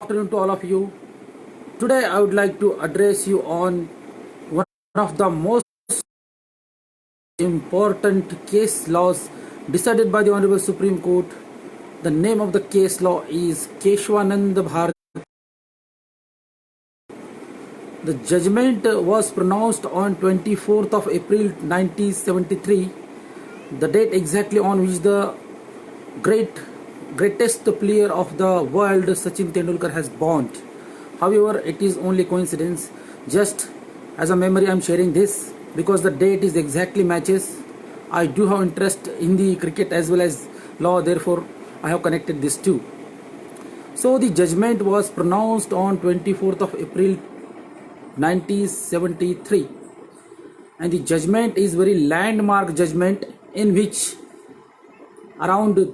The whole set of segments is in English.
Afternoon to all of you. Today I would like to address you on one of the most important case laws decided by the Honorable Supreme Court. The name of the case law is Keshwanand Bharati. The judgment was pronounced on 24th of April 1973, the date exactly on which the greatest player of the world Sachin Tendulkar has born. However, it is only coincidence. Just as a memory, I am sharing this because the date is exactly matches. I do have interest in the cricket as well as law, therefore I have connected this too. So the judgment was pronounced on 24th of April 1973, and the judgment is very landmark judgment in which around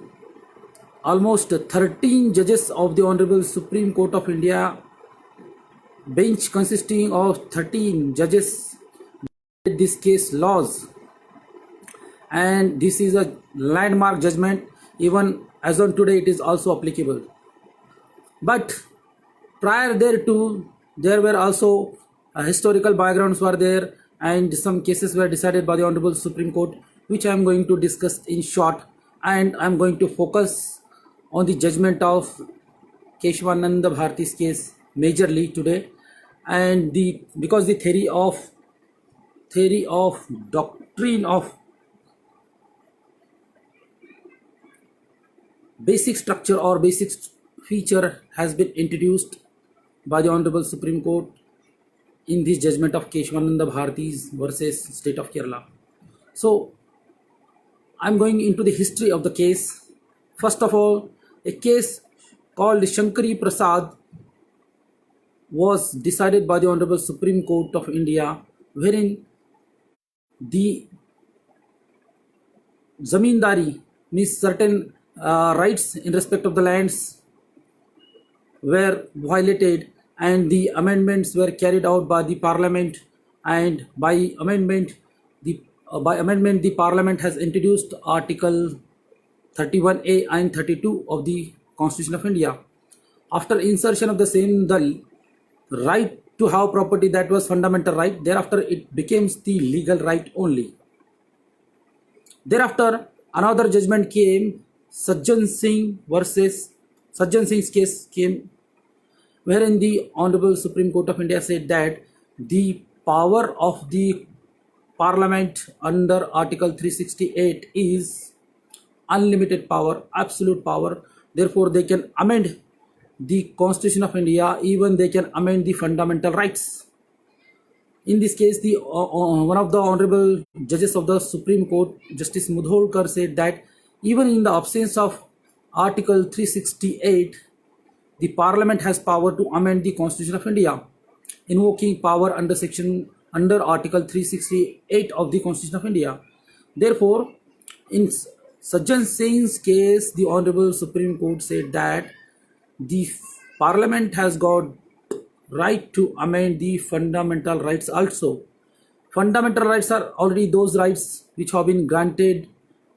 almost 13 judges of the Honorable Supreme Court of India bench consisting of 13 judges did this case laws, and this is a landmark judgment. Even as on today it is also applicable, but prior thereto there were also historical backgrounds were there, and some cases were decided by the Honorable Supreme Court, which I am going to discuss in short, and I am going to focus on the judgment of Keshwanand Bharati's case majorly today. And because the theory of doctrine of basic structure or basic feature has been introduced by the Honorable Supreme Court in this judgment of Keshwanand Bharati's versus State of Kerala. So I'm going into the history of the case. First of all, a case called Shankari Prasad was decided by the Honorable Supreme Court of India, wherein the zamindari means certain rights in respect of the lands were violated, and the amendments were carried out by the Parliament, and by amendment the Parliament has introduced Article 31A and 32 of the Constitution of India. After insertion of the same, the right to have property, that was fundamental right, thereafter it becomes the legal right only. Thereafter another judgment came, Sajjan Singh's case came, wherein the Honorable Supreme Court of India said that the power of the Parliament under Article 368 is unlimited power, absolute power. Therefore, they can amend the Constitution of India, even they can amend the fundamental rights. In this case, the one of the honorable judges of the Supreme Court, Justice Mudholkar, said that even in the absence of Article 368, the Parliament has power to amend the Constitution of India, invoking power under Article 368 of the Constitution of India. Therefore, in Sajjan Singh's case, the Honorable Supreme Court said that the Parliament has got right to amend the fundamental rights also. Fundamental rights are already those rights which have been granted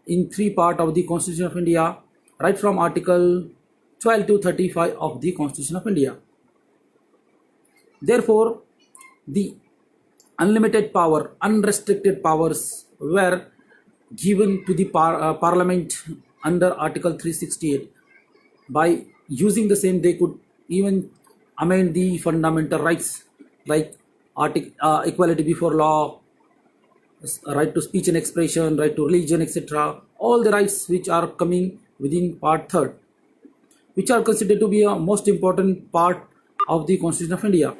in 3 parts of the Constitution of India, right from Article 12 to 35 of the Constitution of India. Therefore, the unlimited power, unrestricted powers were given to the Parliament under Article 368. By using the same, they could even amend the fundamental rights like equality before law, right to speech and expression, right to religion, etc. All the rights which are coming within Part 3rd, which are considered to be a most important part of the Constitution of India.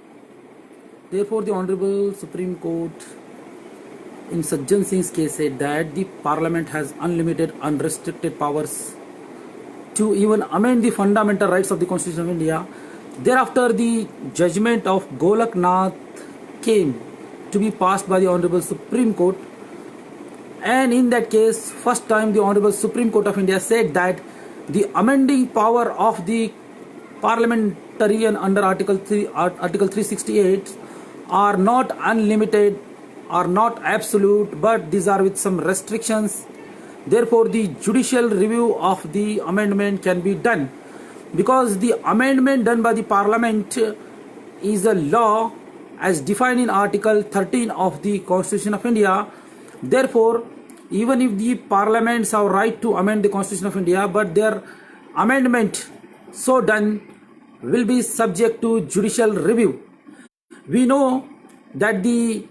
Therefore, the Honorable Supreme Court in Sajjan Singh's case said that the Parliament has unlimited, unrestricted powers to even amend the fundamental rights of the Constitution of India. Thereafter, the judgment of Golaknath came to be passed by the Honorable Supreme Court, and in that case, first time the Honorable Supreme Court of India said that the amending power of the parliamentarian under Article 368 are not unlimited, are not absolute, but these are with some restrictions. Therefore, the judicial review of the amendment can be done. because the amendment done by the Parliament is a law as defined in Article 13 of the Constitution of India. Therefore, even if the parliaments have right to amend the Constitution of India, but their amendment so done will be subject to judicial review. We know that the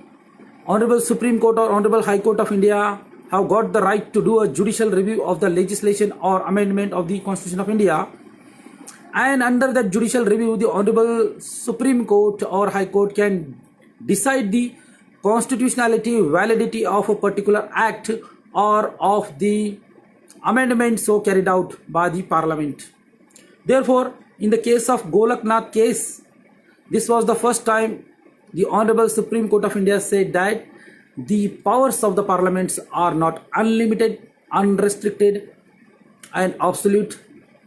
Honorable Supreme Court or Honorable High Court of India have got the right to do a judicial review of the legislation or amendment of the Constitution of India. And under that judicial review, the Honorable Supreme Court or High Court can decide the constitutionality, validity of a particular act or of the amendment so carried out by the Parliament. Therefore, in the case of Golaknath case, this was the first time the Honorable Supreme Court of India said that the powers of the parliaments are not unlimited, unrestricted and absolute,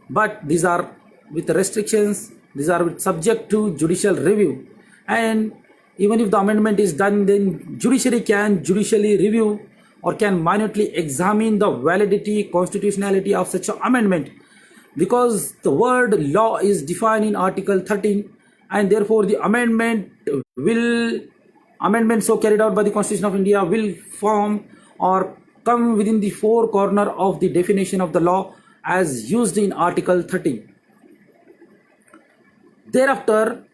but these are with restrictions, these are with subject to judicial review. And even if the amendment is done, then judiciary can judicially review or can minutely examine the validity, constitutionality of such an amendment, because the word law is defined in Article 13, and therefore the amendment so carried out by the Constitution of India will form or come within the four corner of the definition of the law as used in Article 13. Thereafter,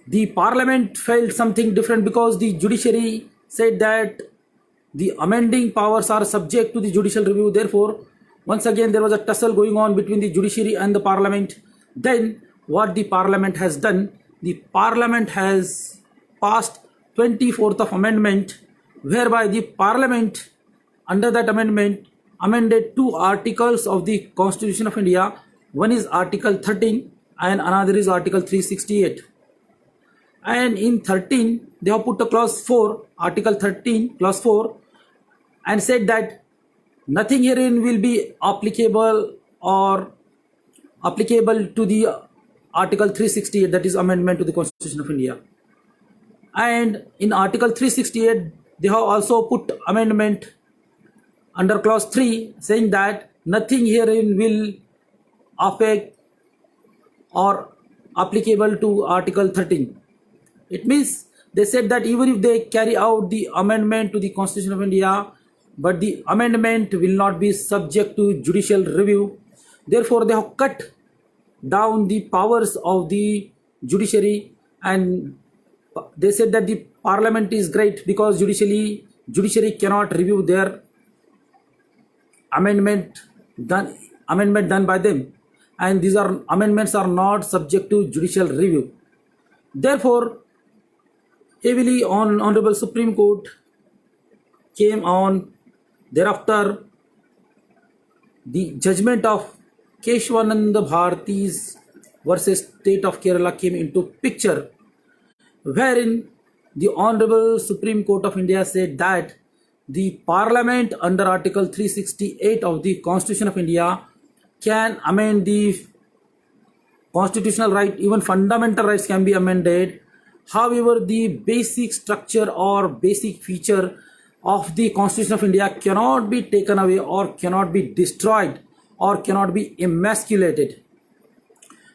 the Parliament felt something different, because the judiciary said that the amending powers are subject to the judicial review. Therefore, once again there was a tussle going on between the judiciary and the Parliament. Then what the Parliament has done, the Parliament has passed 24th of amendment, whereby the Parliament under that amendment amended two articles of the Constitution of India. One is Article 13 and another is Article 368. And in 13 they have put a clause 4, Article 13 clause 4, and said that nothing herein will be applicable to the Article 368, that is amendment to the Constitution of India. And in Article 368 they have also put amendment under clause 3, saying that nothing herein will affect or applicable to Article 13. It means they said that even if they carry out the amendment to the Constitution of India, but the amendment will not be subject to judicial review. Therefore, they have cut down the powers of the judiciary, and they said that the Parliament is great because judiciary cannot review their amendment done by them, and these amendments are not subject to judicial review. Therefore, heavily on Honorable Supreme Court came on. Thereafter, the judgment of Keshwananda Bharati's versus State of Kerala came into picture, wherein the Honorable Supreme Court of India said that the Parliament under Article 368 of the Constitution of India can amend the constitutional right, even fundamental rights can be amended. However, the basic structure or basic feature of the Constitution of India cannot be taken away or cannot be destroyed or cannot be emasculated.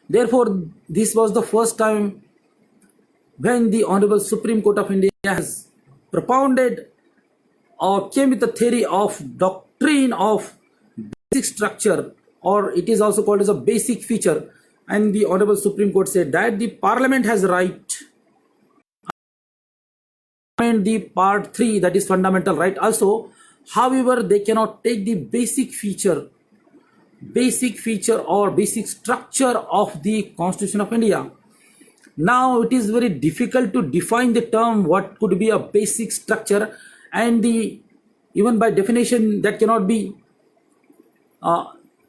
Therefore, this was the first time when the Honorable Supreme Court of India has propounded or came with the theory of doctrine of basic structure, or it is also called as a basic feature. And the Honorable Supreme Court said that the Parliament has right and the part 3, that is fundamental right also. However, they cannot take the basic feature or basic structure of the Constitution of India. Now it is very difficult to define the term what could be a basic structure, and even by definition that cannot be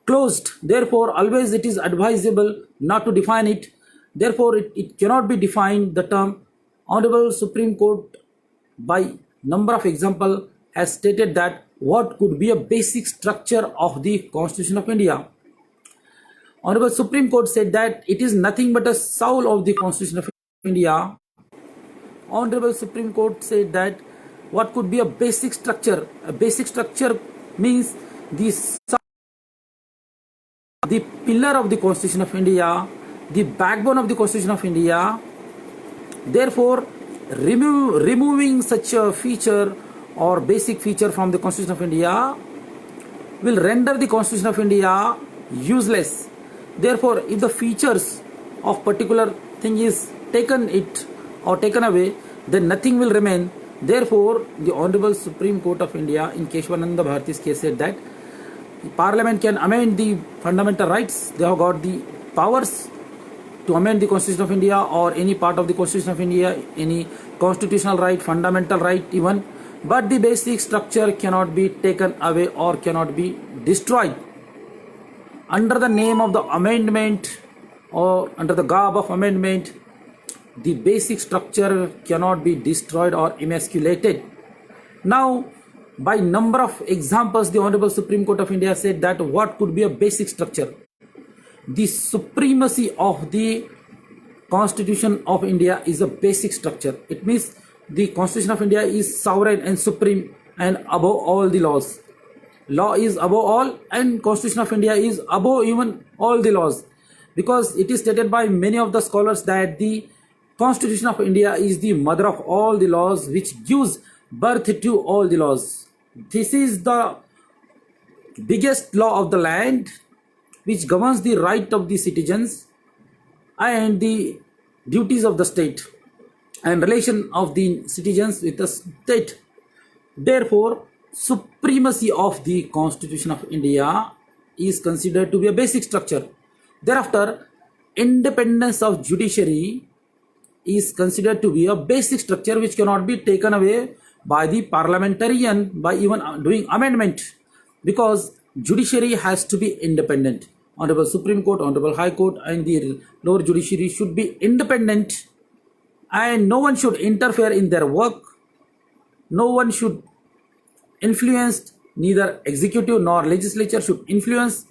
closed. Therefore, always it is advisable not to define it. Therefore, it cannot be defined, the term. Honorable Supreme Court by number of example has stated that what could be a basic structure of the Constitution of India. Honorable Supreme Court said that it is nothing but a soul of the Constitution of India. Honorable Supreme Court said that what could be a basic structure? A basic structure means the the pillar of the Constitution of India, the backbone of the Constitution of India. Therefore, removing such a feature or basic feature from the Constitution of India will render the Constitution of India useless. Therefore, if the features of particular thing is taken away, then nothing will remain. Therefore, the Honorable Supreme Court of India in Keshavananda Bharati's case said that the Parliament can amend the fundamental rights. They have got the powers to amend the Constitution of India or any part of the Constitution of India, any constitutional right, fundamental right even, but the basic structure cannot be taken away or cannot be destroyed. Under the name of the amendment or under the garb of amendment, the basic structure cannot be destroyed or emasculated. Now, by number of examples, the Honorable Supreme Court of India said that what could be a basic structure. The supremacy of the Constitution of India is a basic structure. It means the Constitution of India is sovereign and supreme and above all the laws. Law is above all and Constitution of India is above even all the laws, because it is stated by many of the scholars that the Constitution of India is the mother of all the laws, which gives birth to all the laws. This is the biggest law of the land, which governs the right of the citizens and the duties of the state and relation of the citizens with the state. Therefore, supremacy of the Constitution of India is considered to be a basic structure. Thereafter, independence of judiciary is considered to be a basic structure which cannot be taken away by the parliamentarian by even doing amendment, because judiciary has to be independent. Honorable Supreme Court, Honorable High Court and the lower judiciary should be independent and no one should interfere in their work. No one should influence, neither executive nor legislature should influence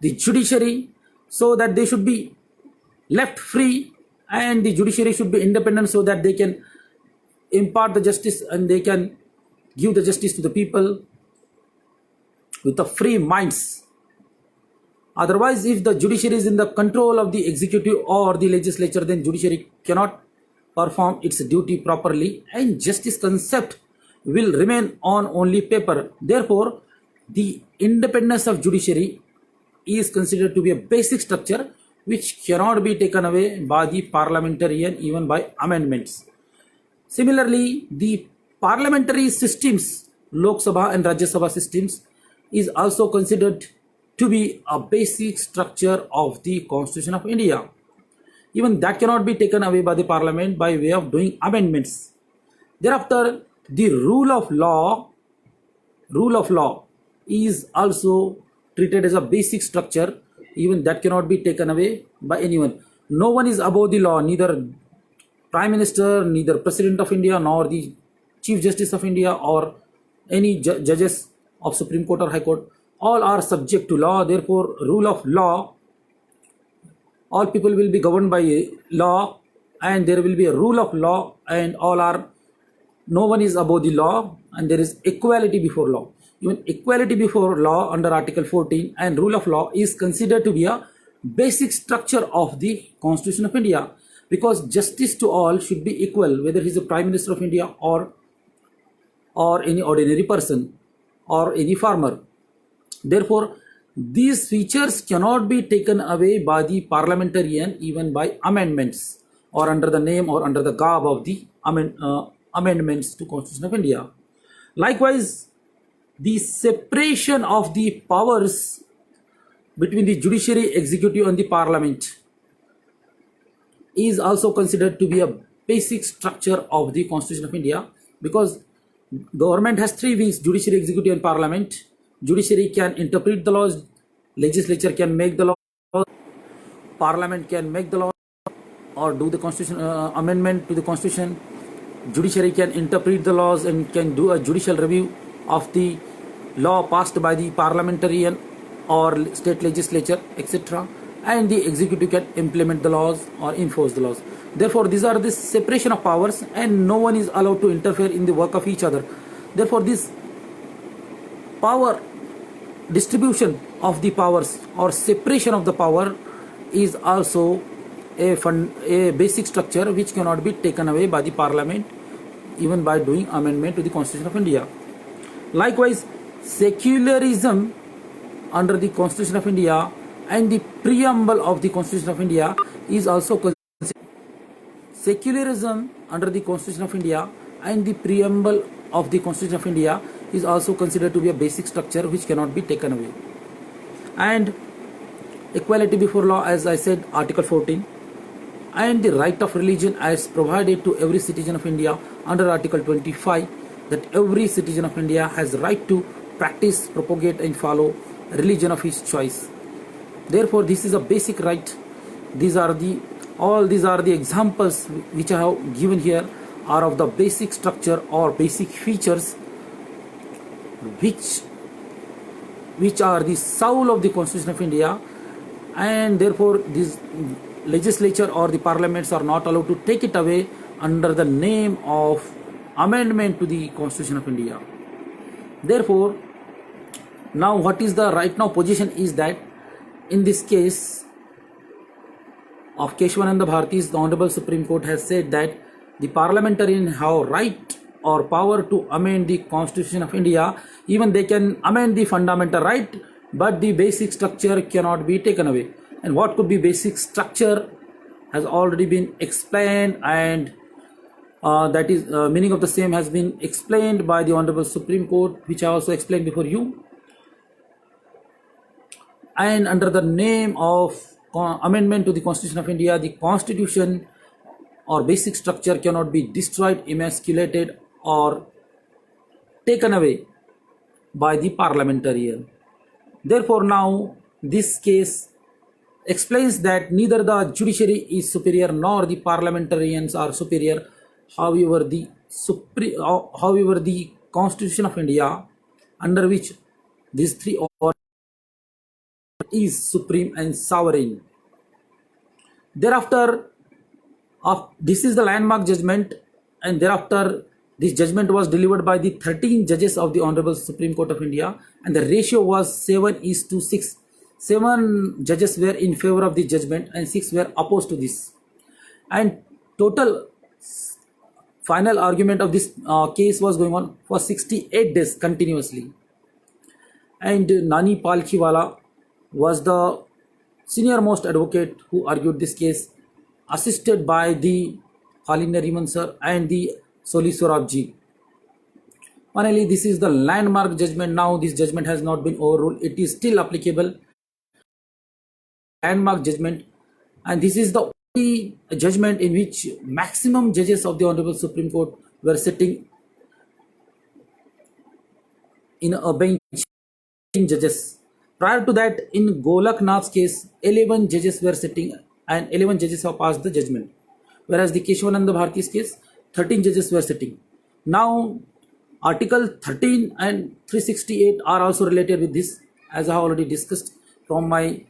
the judiciary, so that they should be left free and the judiciary should be independent so that they can impart the justice and they can give the justice to the people with the free minds. Otherwise, if the judiciary is in the control of the executive or the legislature, then judiciary cannot perform its duty properly and justice concept will remain on only paper. Therefore, the independence of judiciary is considered to be a basic structure which cannot be taken away by the parliamentarian even by amendments. Similarly, the parliamentary systems, Lok Sabha and Rajya Sabha systems, is also considered to be a basic structure of the Constitution of India. Even that cannot be taken away by the parliament by way of doing amendments. Thereafter, the rule of law is also treated as a basic structure. Even that cannot be taken away by anyone. No one is above the law, neither Prime Minister, neither President of India, nor the Chief Justice of India or any judges of Supreme Court or High Court. All are subject to law. Therefore, rule of law, all people will be governed by law and there will be a rule of law and no one is above the law and there is equality before law. Even equality before law under Article 14 and rule of law is considered to be a basic structure of the Constitution of India, because justice to all should be equal, whether he is a Prime Minister of India or any ordinary person or any farmer. Therefore, these features cannot be taken away by the parliamentarian even by amendments or under the name or under the garb of the amendments to Constitution of India. Likewise, the separation of the powers between the judiciary, executive and the parliament is also considered to be a basic structure of the Constitution of India, because government has three wings: judiciary, executive and parliament. Judiciary can interpret the laws, legislature can make the law, parliament can make the law or do the constitution amendment to the constitution. Judiciary can interpret the laws and can do a judicial review of the law passed by the parliamentarian or state legislature, etc. And the executive can implement the laws or enforce the laws. Therefore, these are the separation of powers and no one is allowed to interfere in the work of each other. Therefore, this power distribution of the powers or separation of the power is also a basic structure which cannot be taken away by the parliament even by doing amendment to the Constitution of India. Likewise, secularism under the Constitution of India and the preamble of the Constitution of India is also considered. Secularism under the Constitution of India and the preamble of the Constitution of India is also considered to be a basic structure which cannot be taken away. And equality before law, as I said, Article 14, and the right of religion as provided to every citizen of India under Article 25, that every citizen of India has the right to practice, propagate and follow religion of his choice. Therefore, this is a basic right. All these are the examples which I have given here are of the basic structure or basic features which are the soul of the Constitution of India, and therefore this legislature or the parliaments are not allowed to take it away under the name of amendment to the Constitution of India. Therefore, now what is the right now position is that in this case of Keshavananda Bharati's, the Honorable Supreme Court has said that the parliamentarian have right or power to amend the Constitution of India. Even they can amend the fundamental right, but the basic structure cannot be taken away. And what could be basic structure has already been explained, and that is meaning of the same has been explained by the Honorable Supreme Court, which I also explained before you. And under the name of amendment to the Constitution of India, the Constitution or basic structure cannot be destroyed, emasculated or taken away by the parliamentarian. Therefore, now this case explains that neither the judiciary is superior nor the parliamentarians are superior. However, the Constitution of India, under which these three are, is supreme and sovereign. Thereafter, this is the landmark judgment, and thereafter this judgment was delivered by the 13 judges of the Honorable Supreme Court of India, and the ratio was 7:6. 7 judges were in favor of the judgment and 6 were opposed to this. And total final argument of this case was going on for 68 days continuously. And Nani Palkhiwala was the senior most advocate who argued this case, assisted by the Fali Nariman sir and the Soli Sorabji. Finally, this is the landmark judgment. Now this judgment has not been overruled. It is still applicable. Landmark judgment, and this is the only judgment in which maximum judges of the Honorable Supreme Court were sitting in a bench, judges. Prior to that, in Golak Nath's case, 11 judges were sitting and 11 judges have passed the judgment. Whereas the Keshavananda Bharati's case, 13 judges were sitting. Now, Article 13 and 368 are also related with this, as I have already discussed from my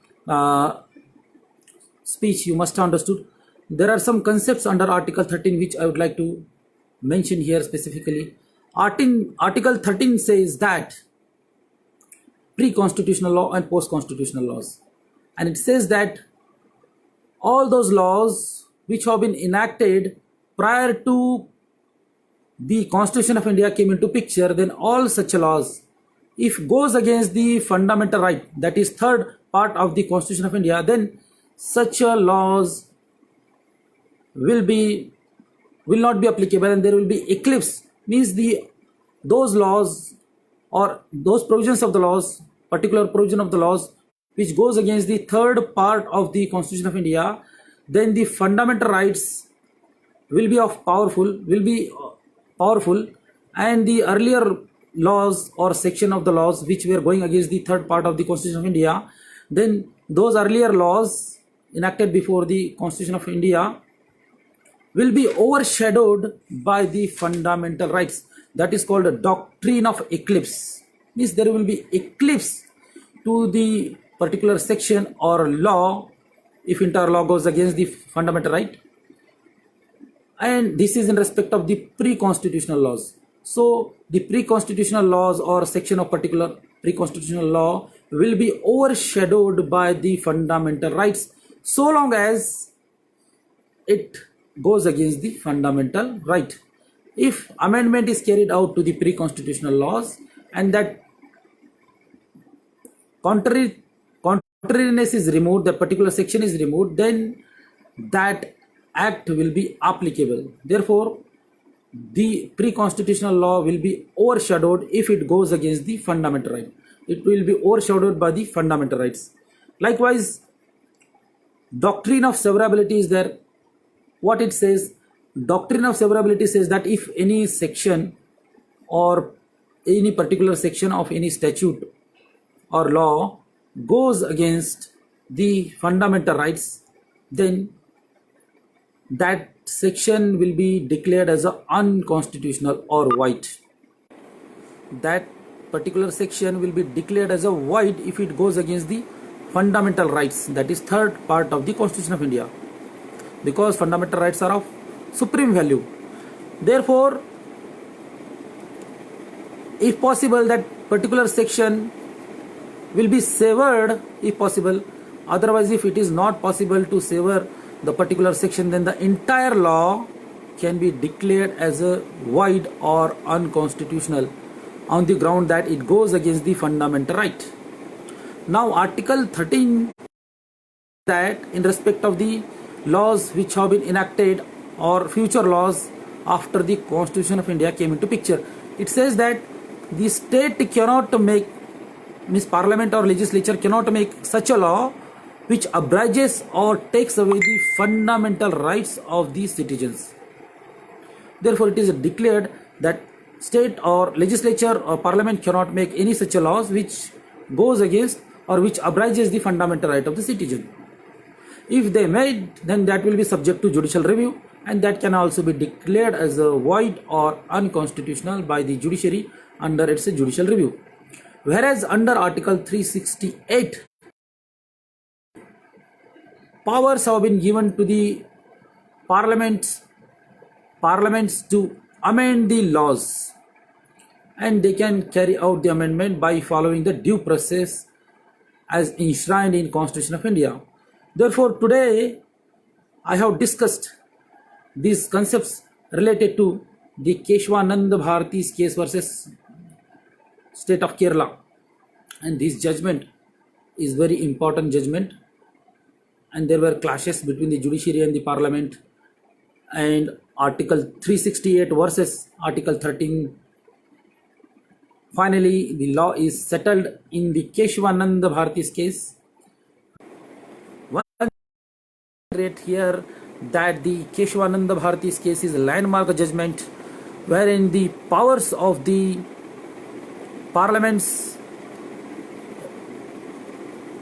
speech. You must have understood. There are some concepts under Article 13 which I would like to mention here specifically. Article 13 says that pre-constitutional law and post-constitutional laws, and it says that all those laws which have been enacted prior to the Constitution of India came into picture, then all such laws, if goes against the fundamental right, that is third part of the Constitution of India, then such laws will not be applicable, and there will be eclipse. Means those laws or those provisions of the laws, particular provision of the laws which goes against the third part of the Constitution of India, then the fundamental rights will be powerful, and the earlier laws or section of the laws which were going against the third part of the Constitution of India, then those earlier laws enacted before the Constitution of India will be overshadowed by the fundamental rights. That is called a doctrine of eclipse. Means there will be eclipse to the particular section or law if entire law goes against the fundamental right. And this is in respect of the pre-constitutional laws. So the pre-constitutional laws or section of particular pre-constitutional law will be overshadowed by the fundamental rights so long as it goes against the fundamental right. If amendment is carried out to the pre-constitutional laws and that contrariness is removed, the particular section is removed, then that act will be applicable. Therefore, the pre-constitutional law will be overshadowed if it goes against the fundamental right. It will be overshadowed by the fundamental rights. Likewise, doctrine of severability is there. What it says, doctrine of severability says that if any section or any particular section of any statute or law goes against the fundamental rights, then that section will be declared as unconstitutional or void. That particular section will be declared as a void if it goes against the fundamental rights, that is third part of the Constitution of India, because fundamental rights are of supreme value. Therefore, if possible, that particular section will be severed if possible. Otherwise, if it is not possible to sever the particular section, then the entire law can be declared as a void or unconstitutional on the ground that it goes against the fundamental right. Now, Article 13, that in respect of the laws which have been enacted or future laws after the Constitution of India came into picture, it says that the state cannot make, means parliament or legislature cannot make such a law which abrages or takes away the fundamental rights of the citizens. Therefore, it is declared that state or legislature or parliament cannot make any such a laws which goes against or which abrages the fundamental right of the citizen. If they made, then that will be subject to judicial review, and that can also be declared as a void or unconstitutional by the judiciary under its judicial review. Whereas under Article 368, powers have been given to the parliaments to amend the laws, and they can carry out the amendment by following the due process as enshrined in Constitution of India. Therefore, today I have discussed these concepts related to the Keshwanand Bharati's case versus State of Kerala, and this judgment is very important judgment, and there were clashes between the judiciary and the parliament, and Article 368 versus Article 13. Finally, the law is settled in the Keshwanand Bharati's case. One rate here that the Keshwanand Bharati's case is a landmark judgment wherein the powers of the parliaments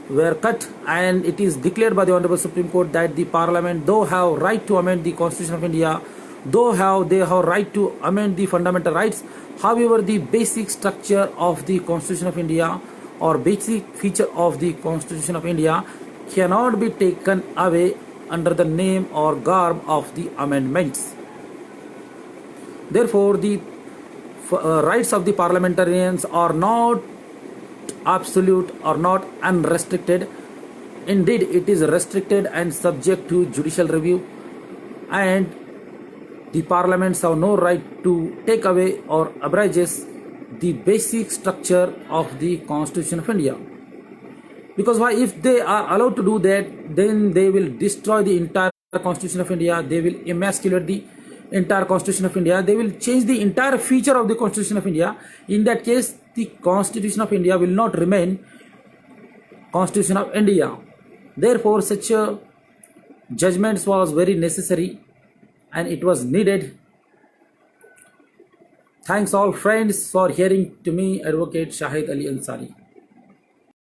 were cut, and it is declared by the Honorable Supreme Court that the Parliament, though have right to amend the Constitution of India, though they have right to amend the fundamental rights, however, the basic structure of the Constitution of India or basic feature of the Constitution of India cannot be taken away under the name or garb of the amendments. Therefore, the rights of the parliamentarians are not absolute or not unrestricted. Indeed, it is restricted and subject to judicial review, and the parliaments have no right to take away or abridges the basic structure of the Constitution of India. Because why? If they are allowed to do that, then they will destroy the entire Constitution of India, they will emasculate the entire Constitution of India, they will change the entire feature of the Constitution of India. In that case, the Constitution of India will not remain Constitution of India. Therefore, such a judgment was very necessary and it was needed. Thanks all friends for hearing to me, Advocate Shahid Ali Ansari.